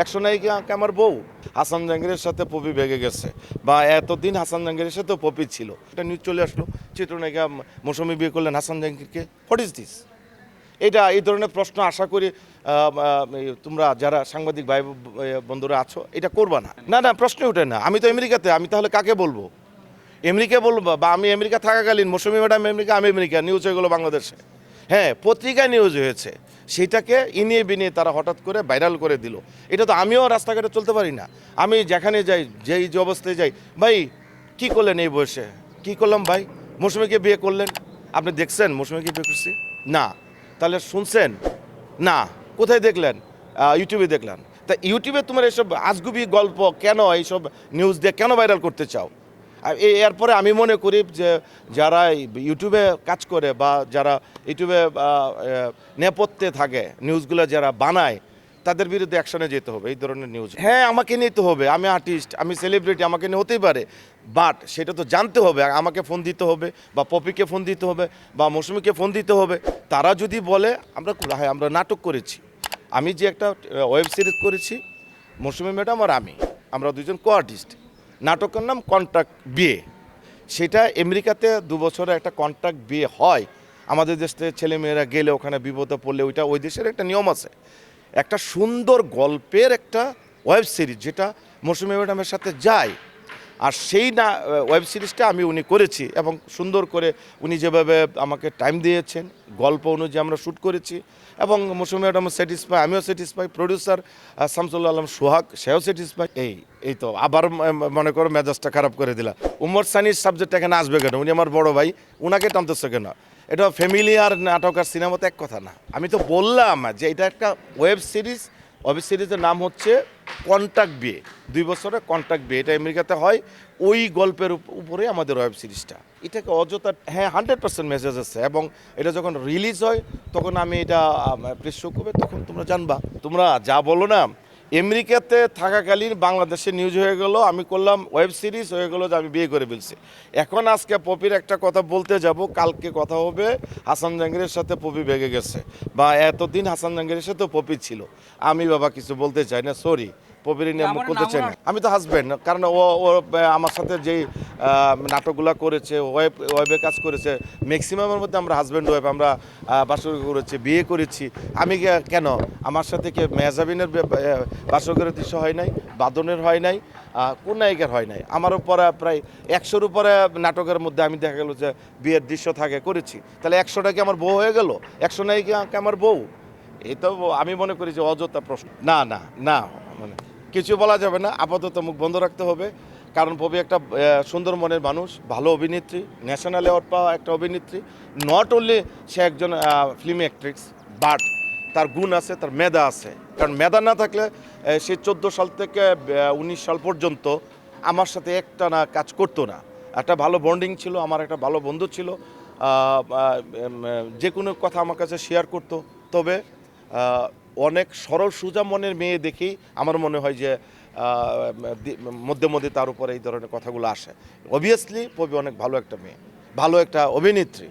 একশো নায়িকা আমার বউ। হাসান জাহাঙ্গীরের সাথে পপি ভেগে গেছে, বা এতদিন হাসান জাহাঙ্গীরের সাথে পপি ছিল, এটা নিউজ চলে আসলো চিত্রনায়িকা মৌসুমী বিয়ে করলেন হাসান জাহাঙ্গীরকে। What is this? এটা এই ধরনের প্রশ্ন আশা করি তোমরা যারা সাংবাদিক ভাই বন্ধুরা আছো এটা করবা না। না না, প্রশ্ন ওঠে না। আমি তো আমেরিকাতে, আমি তাহলে কাকে বলবো? আমেরিকা বলবো, বা আমি আমেরিকা থাকাকালীন মৌসুমী ম্যাডাম আমেরিকা, আমি আমেরিকা, নিউজ হয়ে গেলো বাংলাদেশে। হ্যাঁ, পত্রিকায় নিউজ হয়েছে, সেটাকে ইনিয়ে বিনিয়ে তারা হঠাৎ করে ভাইরাল করে দিল। এটা তো আমিও রাস্তাঘাটে চলতে পারি না। আমি যেখানে যাই, যেই যে অবস্থায় যাই, ভাই কি করলেন এই বয়সে? কি করলাম ভাই? মৌসুমীকে বিয়ে করলেন, আপনি দেখছেন মৌসুমীকে বিয়ে করছি? না। তাহলে শুনছেন? না। কোথায় দেখলেন? ইউটিউবে দেখলেন। তা ইউটিউবে তোমার এইসব আজগুবি গল্প কেন, এইসব নিউজ দিয়ে কেন ভাইরাল করতে চাও? আর এরপরে আমি মনে করি যে যারা ইউটিউবে কাজ করে বা যারা ইউটিউবে নেপথ্যে থাকে, নিউজগুলো যারা বানায়, তাদের বিরুদ্ধে অ্যাকশনে যেতে হবে। এই ধরনের নিউজ, হ্যাঁ, আমাকে নিতে হবে। আমি আর্টিস্ট, আমি সেলিব্রিটি, আমাকে নিয়ে হতেই পারে, বাট সেটা তো জানতে হবে। আমাকে ফোন দিতে হবে, বা পপিকে ফোন দিতে হবে, বা মৌসুমীকে ফোন দিতে হবে। তারা যদি বলে আমরা হ্যাঁ আমরা নাটক করেছি, আমি যে একটা ওয়েব সিরিজ করেছি মৌসুমী ম্যাডাম আর আমরা দুজন কো আর্টিস্ট, নাটকের নাম কন্ট্রাক্ট বিয়ে। সেটা আমেরিকাতে 2 বছরে একটা কন্ট্রাক্ট বিয়ে হয়। আমাদের দেশ থেকে ছেলেমেয়েরা গেলে ওখানে বিপদে পড়লে ওইটা ওই দেশের একটা নিয়ম আছে। একটা সুন্দর গল্পের একটা ওয়েব সিরিজ যেটা মৌসুমী ম্যাডামের সাথে যায়, আর সেই না ওয়েব সিরিজটা উনি করেছি, এবং সুন্দর করে উনি যেভাবে আমাকে টাইম দিয়েছেন, গল্প অনুযায়ী আমরা শ্যুট করেছি, এবং মৌসুমী ম্যাডামও স্যাটিসফাই, আমিও স্যাটিসফাই, প্রডিউসার শামসুল্লাহ আলম সোহাগ সেও স্যাটিসফাই। এই তো আবার মনে করো মেজাজটা খারাপ করে দিলা। উমর সানির সাবজেক্ট এখানে আসবে কেন? উনি আমার বড় ভাই, উনাকে টানতেছে কেন? এটা ফ্যামিলি আর নাটক আর সিনেমা তো এক কথা না। আমি তো বললাম যে এটা একটা ওয়েব সিরিজ। ওয়েব সিরিজের নাম হচ্ছে কন্ট্রাক্ট বিয়ে, 2 বছরের কন্ট্রাক্ট বিয়ে। এটা আমেরিকাতে হয়। ওই গল্পের উপরে আমাদের ওয়েব সিরিজটা। এটাকে অযথা, হ্যাঁ 100% মেসেজ আছে, এবং এটা যখন রিলিজ হয় তখন আমি এটা প্রেস শো করবে, তখন তোমরা জানবা। তোমরা যা বলো না, আমেরিকাতে থাকাকালীন বাংলাদেশে নিউজ হয়ে গেল, আমি করলাম ওয়েব সিরিজ, হয়ে গেলো যে আমি বিয়ে করে ফেলছি। এখন আজকে পপির একটা কথা বলতে যাব, কালকে কথা হবে হাসান জাহাঙ্গীরের সাথে পপি ভেগে গেছে, বা এতদিন হাসান জাহাঙ্গীরের সাথে পপি ছিল। আমি বাবা কিছু বলতে চাই না, সরি। পপির নিয়ে আমি বলতে চাই না। আমি তো হাজব্যান্ড, কারণ ও আমার সাথে যেই নাটকগুলো করেছে, ওয়েবে কাজ করেছে, ম্যাক্সিমামের মধ্যে আমরা হাজব্যান্ড ওয়াইফ, আমরা বাসর করেছি, বিয়ে করেছি। আমি কেন, আমার সাথে কি মেহজাবিনের বাসকের দৃশ্য হয় নাই, বাদনের হয় নাই, কোন নায়িকার হয় নাই? আমারও পরে প্রায় 100-র উপরে নাটকের মধ্যে আমি দেখা গেল যে বিয়ের দৃশ্য থাকে করেছি। তাহলে 100টা কি আমার বউ হয়ে গেল? 100 নায়িকা আমার বউ? এই তো আমি মনে করি যে অযথা প্রশ্ন। না না না, মানে কিছু বলা যাবে না, আপাতত মুখ বন্ধ রাখতে হবে। কারণ পপি একটা সুন্দর মনের মানুষ, ভালো অভিনেত্রী, ন্যাশনাল অ্যাওয়ার্ড পাওয়া একটা অভিনেত্রী। নট অনলি সে একজন ফিল্ম অ্যাক্ট্রেস, বাট তার গুণ আছে, তার মেধা আছে। কারণ মেধা না থাকলে সে 14 সাল থেকে 19 সাল পর্যন্ত আমার সাথে একটা না কাজ করতো না। একটা ভালো বন্ডিং ছিল, আমার একটা ভালো বন্ধু ছিল, যে কোনো কথা আমার কাছে শেয়ার করতো। তবে অনেক সরল সোজা মনের মেয়ে দেখেই আমার মনে হয় যে মধ্যে মধ্যে তার উপরে এই ধরনের কথাগুলো আসে। অবভিয়াসলি পপি অনেক ভালো একটা মেয়ে, ভালো একটা অভিনেত্রী।